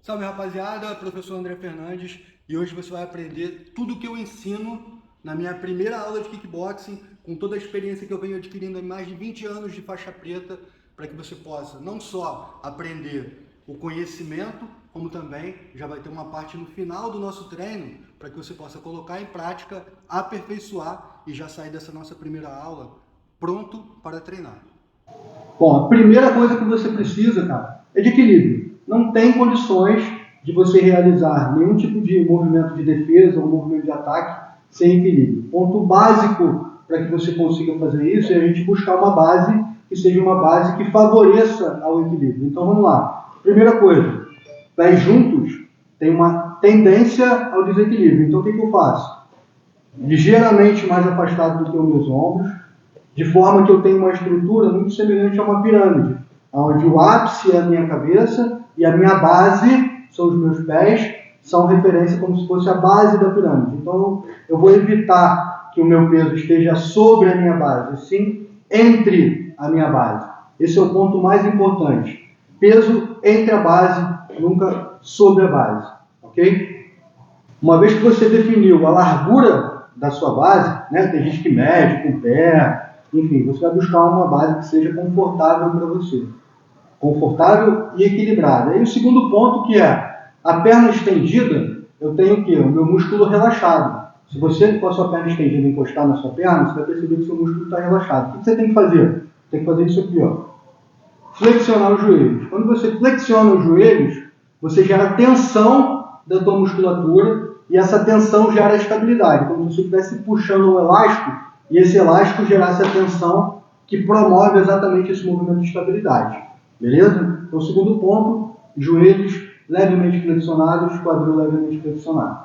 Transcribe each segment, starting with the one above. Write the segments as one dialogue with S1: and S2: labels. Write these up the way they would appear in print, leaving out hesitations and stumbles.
S1: Salve rapaziada, professor André Fernandes, e hoje você vai aprender tudo o que eu ensino na minha primeira aula de kickboxing, com toda a experiência que eu venho adquirindo em mais de 20 anos de faixa preta, para que você possa não só aprender o conhecimento, como também já vai ter uma parte no final do nosso treino, para que você possa colocar em prática, aperfeiçoar e já sair dessa nossa primeira aula pronto para treinar. Bom, a primeira coisa que você precisa, cara, é de equilíbrio. Não tem condições de você realizar nenhum tipo de movimento de defesa ou movimento de ataque sem equilíbrio. Ponto básico para que você consiga fazer isso é a gente buscar uma base que seja uma base que favoreça ao equilíbrio. Então vamos lá. Primeira coisa, pés juntos tem uma tendência ao desequilíbrio. Então o que eu faço? Ligeiramente mais afastado do que os meus ombros, de forma que eu tenho uma estrutura muito semelhante a uma pirâmide, onde o ápice é a minha cabeça e a minha base são os meus pés, são referência como se fosse a base da pirâmide. Então eu vou evitar que o meu peso esteja sobre a minha base, sim entre a minha base. Esse é o ponto mais importante. Peso entre a base, nunca sobre a base. Ok? Uma vez que você definiu a largura da sua base, né, tem gente que mede com o pé, enfim, você vai buscar uma base que seja confortável para você. Confortável e equilibrada. E o segundo ponto, que é a perna estendida, eu tenho o quê? O meu músculo relaxado. Se você com a sua perna estendida encostar na sua perna, você vai perceber que o seu músculo está relaxado. O que você tem que fazer? Tem que fazer isso aqui, ó. Flexionar os joelhos. Quando você flexiona os joelhos, você gera tensão da tua musculatura e essa tensão gera estabilidade. Como se você estivesse puxando um elástico e esse elástico gerasse a tensão que promove exatamente esse movimento de estabilidade. Beleza? Então, o segundo ponto, joelhos levemente flexionados, quadril levemente flexionado.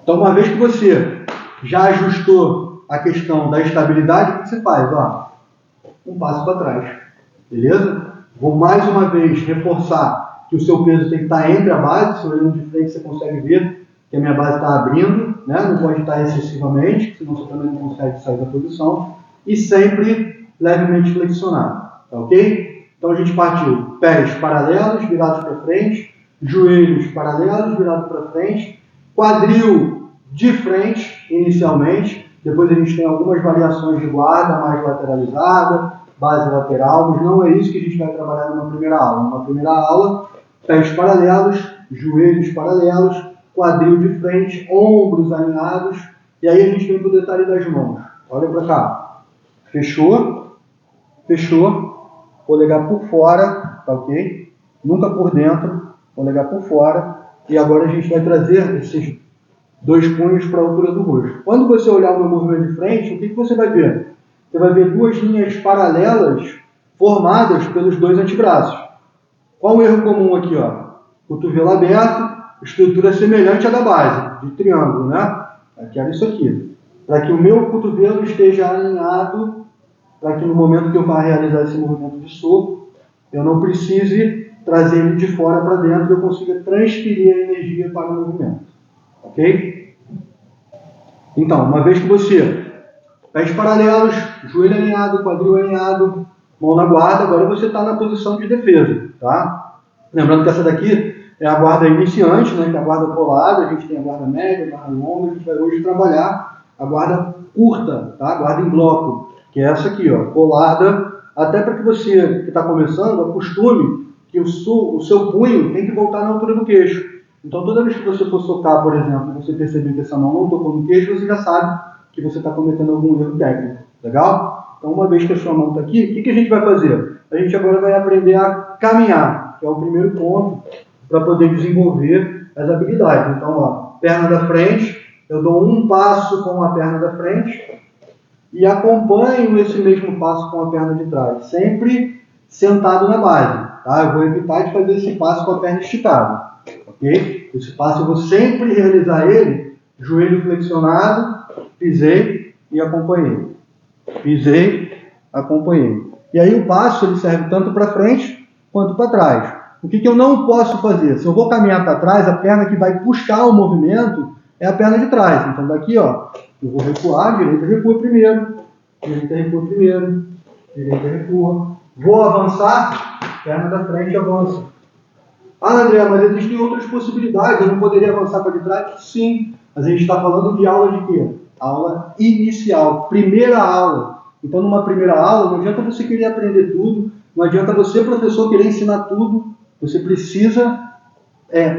S1: Então, uma vez que você já ajustou a questão da estabilidade, o que você faz? Ó, um passo para trás. Beleza? Vou mais uma vez reforçar que o seu peso tem que estar entre a base. Se olhando de frente, você consegue ver que a minha base está abrindo, né? Não pode estar excessivamente, senão você também não consegue sair da posição. E sempre levemente flexionado. Tá ok? Então a gente partiu pés paralelos, virados para frente, joelhos paralelos, virados para frente, quadril de frente inicialmente, depois a gente tem algumas variações de guarda mais lateralizada, base lateral, mas não é isso que a gente vai trabalhar numa primeira aula. Numa primeira aula, pés paralelos, joelhos paralelos, quadril de frente, ombros alinhados, e aí a gente vem para o detalhe das mãos. Olha para cá. Fechou, fechou. Polegar por fora, tá ok? Nunca por dentro, polegar por fora. E agora a gente vai trazer esses dois punhos para a altura do rosto. Quando você olhar o meu movimento de frente, o que você vai ver? Você vai ver duas linhas paralelas formadas pelos dois antebraços. Qual o erro comum aqui? Ó? Cotovelo aberto, estrutura semelhante à da base, de triângulo, né? Eu quero isso aqui. Para que o meu cotovelo esteja alinhado, para que no momento que eu vá realizar esse movimento de soco, eu não precise trazer ele de fora para dentro, eu consiga transferir a energia para o movimento. Ok? Então, uma vez que você, pés paralelos, joelho alinhado, quadril alinhado, mão na guarda, agora você está na posição de defesa. Tá? Lembrando que essa daqui é a guarda iniciante, né, que é a guarda colada, a gente tem a guarda média, a guarda longa, a gente vai hoje trabalhar a guarda curta, tá? A guarda em bloco, que é essa aqui, ó, colada, até para que você que está começando acostume que o seu punho tem que voltar na altura do queixo. Então toda vez que você for socar, por exemplo, você perceber que essa mão não tocou no queixo, você já sabe que você está cometendo algum erro técnico. Legal? Então uma vez que a sua mão está aqui, o que a gente vai fazer? A gente agora vai aprender a caminhar, que é o primeiro ponto para poder desenvolver as habilidades. Então, ó, perna da frente, eu dou um passo com a perna da frente e acompanho esse mesmo passo com a perna de trás, sempre sentado na base. Tá? Eu vou evitar de fazer esse passo com a perna esticada. Ok? Esse passo eu vou sempre realizar ele, joelho flexionado, pisei e acompanhei. Pisei, acompanhei. E aí o passo ele serve tanto para frente quanto para trás. O que eu não posso fazer? Se eu vou caminhar para trás, a perna que vai puxar o movimento é a perna de trás. Então daqui, ó, eu vou recuar, direita recua primeiro, direita recua primeiro, direita recua. Vou avançar, perna da frente avança. Ah, André, mas existem outras possibilidades, eu não poderia avançar para de trás? Sim, mas a gente está falando de aula de quê? Aula inicial, primeira aula. Então, numa primeira aula, não adianta você querer aprender tudo, não adianta você, professor, querer ensinar tudo. Você precisa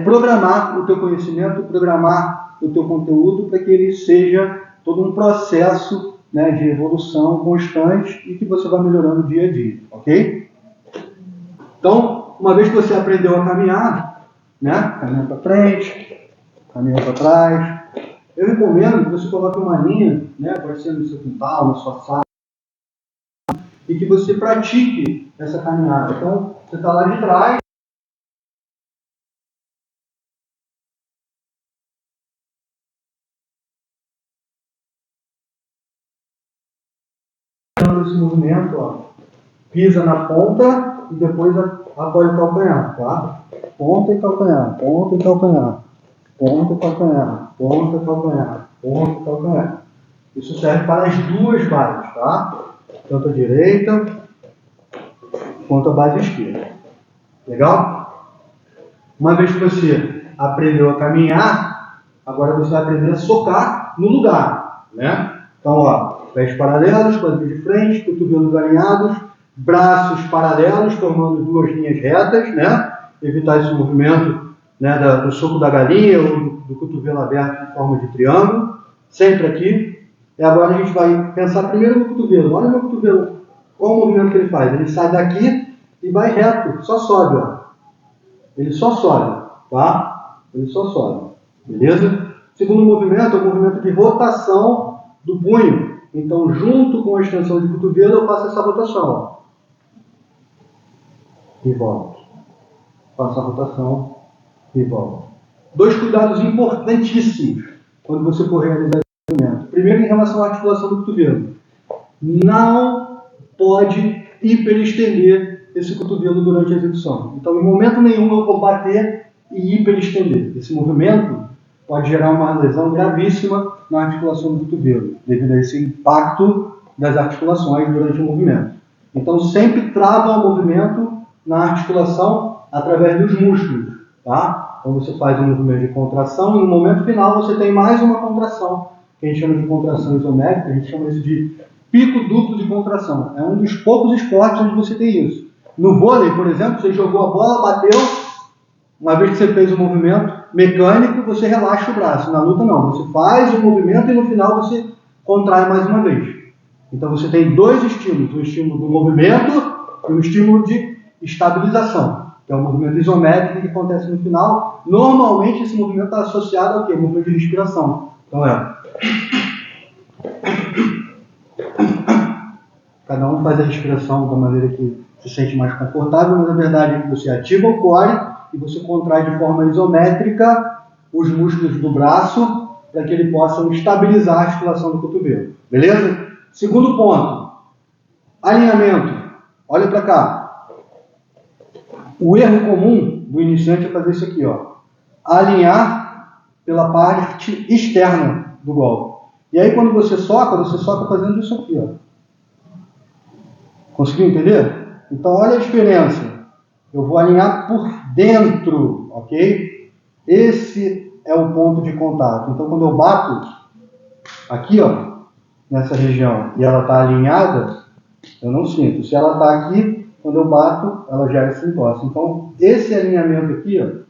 S1: programar o teu conhecimento, programar o teu conteúdo para que ele seja todo um processo, né, de evolução constante e que você vai melhorando dia a dia, ok? Então, uma vez que você aprendeu a caminhar, né, caminha para frente, caminha para trás, eu recomendo que você coloque uma linha, né, pode ser no seu quintal, na sua sala, e que você pratique essa caminhada. Então, você está lá de trás, esse movimento, ó, pisa na ponta e depois apoia o calcanhar, tá? Ponta e calcanhar, ponta e calcanhar, ponta e calcanhar, ponta e calcanhar, ponta e calcanhar. Isso serve para as duas bases, tá? Tanto a direita quanto a base esquerda. Legal? Uma vez que você aprendeu a caminhar, agora você vai aprender a socar no lugar, né? Então, ó, pés paralelos, quadril de frente, cotovelos alinhados, braços paralelos, formando duas linhas retas, né? Evitar esse movimento, né, do soco da galinha ou do cotovelo aberto em forma de triângulo, sempre aqui. E agora a gente vai pensar primeiro no cotovelo. Olha o meu cotovelo, qual o movimento que ele faz? Ele sai daqui e vai reto, só sobe, ó. Ele só sobe, tá? Ele só sobe, beleza? Segundo movimento é o movimento de rotação do punho. Então, junto com a extensão de cotovelo, eu faço essa rotação, ó. E volto. Faço a rotação e volto. Dois cuidados importantíssimos quando você for realizar esse movimento. Primeiro, em relação à articulação do cotovelo. Não pode hiperestender esse cotovelo durante a execução. Então, em momento nenhum, eu vou bater e hiperestender. Esse movimento pode gerar uma lesão gravíssima na articulação do cotovelo, devido a esse impacto das articulações durante o movimento. Então, sempre trava o movimento na articulação através dos músculos, tá? Então, você faz um movimento de contração e no momento final você tem mais uma contração, que a gente chama de contração isométrica, a gente chama isso de pico duplo de contração. É um dos poucos esportes onde você tem isso. No vôlei, por exemplo, você jogou a bola, bateu, uma vez que você fez o movimento mecânico, você relaxa o braço. Na luta, não. Você faz o movimento e no final você contrai mais uma vez. Então você tem dois estímulos. O estímulo do movimento e o estímulo de estabilização, que é o movimento isométrico que acontece no final. Normalmente esse movimento está associado ao quê? Ao movimento de respiração. Então cada um faz a respiração da maneira que se sente mais confortável, mas na verdade você ativa o core e você contrai de forma isométrica os músculos do braço para que ele possa estabilizar a articulação do cotovelo. Beleza? Segundo ponto, alinhamento. Olha para cá. O erro comum do iniciante é fazer isso aqui, ó. Alinhar pela parte externa do golpe. E aí quando você soca fazendo isso aqui, ó. Conseguiu entender? Então olha a diferença. Eu vou alinhar por dentro, ok? Esse é o ponto de contato. Então quando eu bato aqui, ó, nessa região, e ela está alinhada, eu não sinto. Se ela está aqui, quando eu bato, ela gera esse entorse. Então esse alinhamento aqui, ó,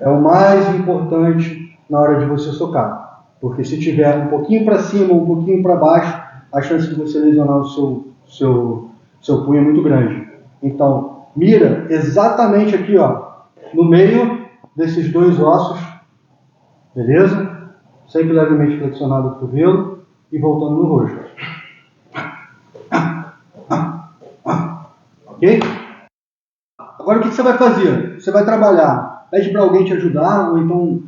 S1: é o mais importante na hora de você socar. Porque se tiver um pouquinho para cima ou um pouquinho para baixo, a chance de você lesionar o seu punho é muito grande. Então, mira exatamente aqui, ó, no meio desses dois ossos, beleza? Sempre levemente flexionado o cotovelo e voltando no rosto. Ok? Agora o que você vai fazer? Você vai trabalhar, pede para alguém te ajudar, ou então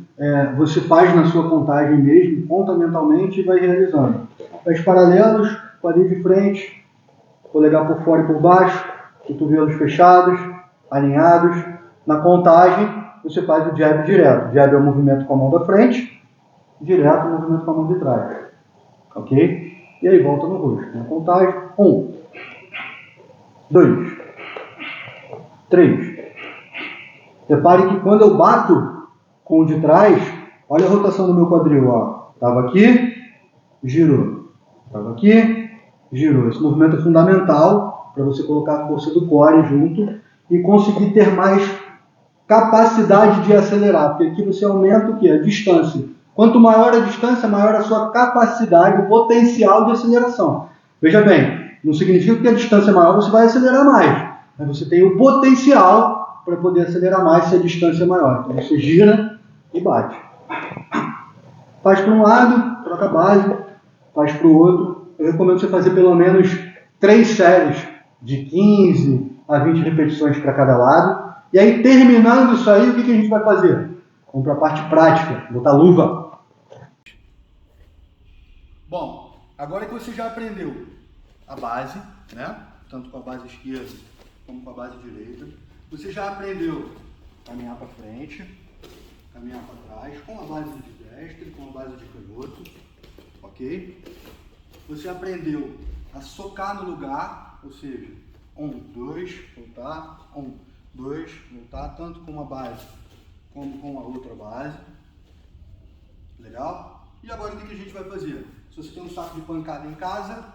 S1: você faz na sua contagem mesmo, conta mentalmente e vai realizando. Pés paralelos, quadril de frente, polegar por fora e por baixo, cotovelos fechados, alinhados. Na contagem, você faz o jab direto. Jab é o movimento com a mão da frente, direto o movimento com a mão de trás. Ok? E aí volta no rosto. Na contagem, 1, 2, 3, Repare que quando eu bato com o de trás, olha a rotação do meu quadril, ó. Tava aqui, girou. Tava aqui, girou. Esse movimento é fundamental para você colocar a força do core junto e conseguir ter mais capacidade de acelerar, porque aqui você aumenta o quê? A distância. Quanto maior a distância, maior a sua capacidade, o potencial de aceleração. Veja bem, não significa que a distância é maior você vai acelerar mais, mas você tem o potencial para poder acelerar mais se a distância é maior. Então você gira e bate. Faz para um lado, troca a base, faz para o outro. Eu recomendo você fazer pelo menos 3 séries de 15 a 20 repetições para cada lado. E aí, terminando isso aí, o que a gente vai fazer? Vamos para a parte prática, botar luva. Bom, agora que você já aprendeu a base, né? Tanto com a base esquerda como com a base direita, você já aprendeu caminhar para frente, caminhar para trás, com a base de destro, com a base de canhoto, ok? Você aprendeu a socar no lugar, ou seja, 1, 2, voltar, 1, 2, voltar, tanto com uma base como com a outra base. Legal? E agora o que a gente vai fazer? Se você tem um saco de pancada em casa,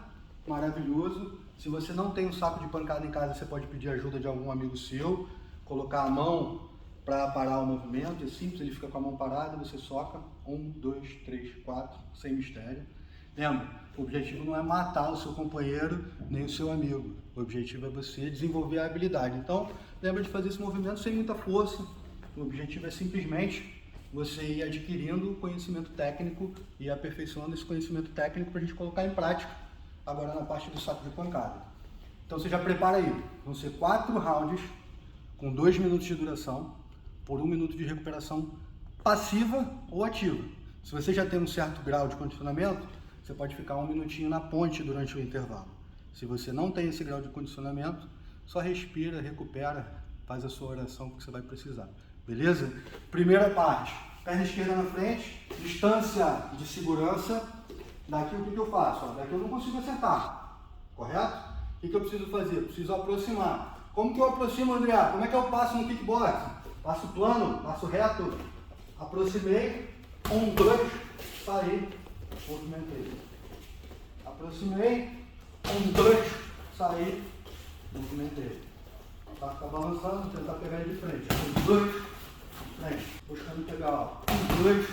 S1: maravilhoso. Se você não tem um saco de pancada em casa, você pode pedir ajuda de algum amigo seu, colocar a mão para parar o movimento. É simples, ele fica com a mão parada, você soca. 1, 2, 3, 4, sem mistério. Lembra, o objetivo não é matar o seu companheiro nem o seu amigo. O objetivo é você desenvolver a habilidade. Então, lembra de fazer esse movimento sem muita força. O objetivo é simplesmente você ir adquirindo conhecimento técnico e aperfeiçoando esse conhecimento técnico para a gente colocar em prática agora na parte do saco de pancada. Então você já prepara aí. Vão ser 4 rounds com 2 minutos de duração por 1 minuto de recuperação passiva ou ativa. Se você já tem um certo grau de condicionamento, você pode ficar 1 minutinho na ponte durante o intervalo. Se você não tem esse grau de condicionamento, só respira, recupera, faz a sua oração que você vai precisar. Beleza? Primeira parte, perna esquerda na frente, distância de segurança. Daqui o que eu faço? Daqui eu não consigo acertar, correto? O que eu preciso fazer? Eu preciso aproximar. Como que eu aproximo, André? Como é que eu passo no kickbox? Passo plano, passo reto, aproximei, 1, 2, saí, movimentei. Aproximei, 1, 2, saí, movimentei. Tá balançando, tentar pegar ele de frente. 1, 2, frente. Buscando pegar, ó. 1, 2,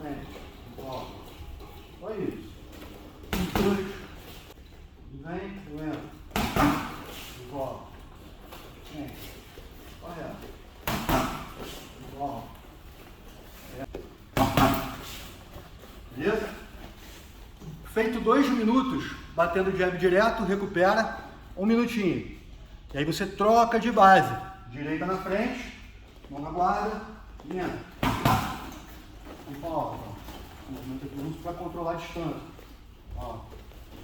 S1: frente. Ó. Só isso. 1, 2. Vem, eu entro. Volta. Vem. Olha. Volta. Beleza? Feito 2 minutos, batendo jab direto, recupera 1 minutinho. E aí você troca de base. Direita na frente, mão na guarda, linha. E volta. Movimento aqui muito para controlar a distância. Ó.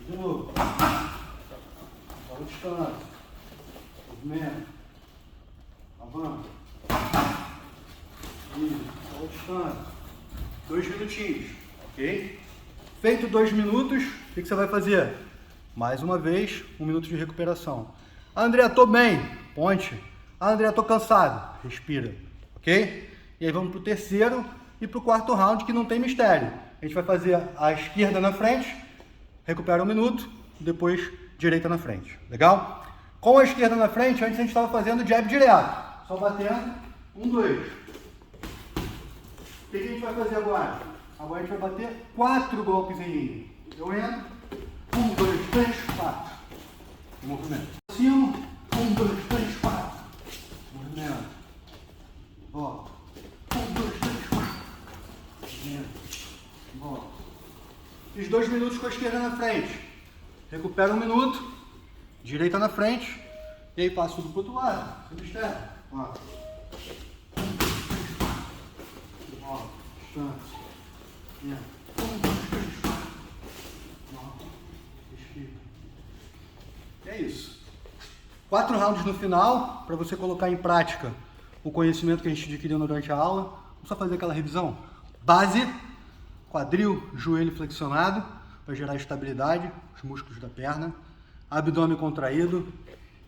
S1: De novo. Controla a distância. Movimento. Avança. Isso. Controla a distância. 2 minutinhos. Ok? Feito 2 minutos, o que você vai fazer? Mais uma vez, 1 minuto de recuperação. André, tô bem. Ponte. André, tô cansado. Respira. Ok? E aí vamos pro terceiro e pro quarto round, que não tem mistério. A gente vai fazer a esquerda na frente, recupera 1 minuto, depois direita na frente. Legal? Com a esquerda na frente, antes a gente estava fazendo jab direto. Só batendo. 1, 2. O que a gente vai fazer agora? Agora a gente vai bater 4 golpes em linha. Eu entro. 1, 2, 3, 4. Movimento. Cima. 1, 2, 3, 4. Movimento. Volta. 1, 2, 3, 4. Movimento. Volta. Fiz 2 minutos com a esquerda na frente. Recupero 1 minuto. Direita na frente. E aí passo tudo pro outro lado. Sem mistério. Ó. 1, 2, 3, 4. Volta. Distância. 1, 2, 3, 4. Volta. Respira. E é isso. 4 rounds no final, para você colocar em prática o conhecimento que a gente adquiriu durante a aula. Vamos só fazer aquela revisão. Base, quadril, joelho flexionado, para gerar estabilidade, os músculos da perna. Abdômen contraído.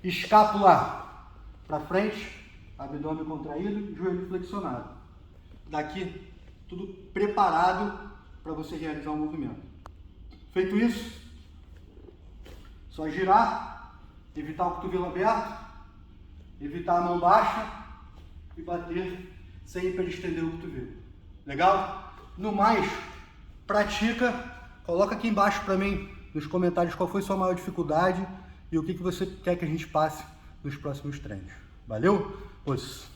S1: Escápula para frente, abdômen contraído, joelho flexionado. Daqui, tudo preparado para você realizar o movimento. Feito isso, só girar, evitar o cotovelo aberto, evitar a mão baixa e bater sem hiperestender o cotovelo. Legal? No mais, pratica, coloca aqui embaixo para mim nos comentários qual foi sua maior dificuldade e o que você quer que a gente passe nos próximos treinos. Valeu? Pois.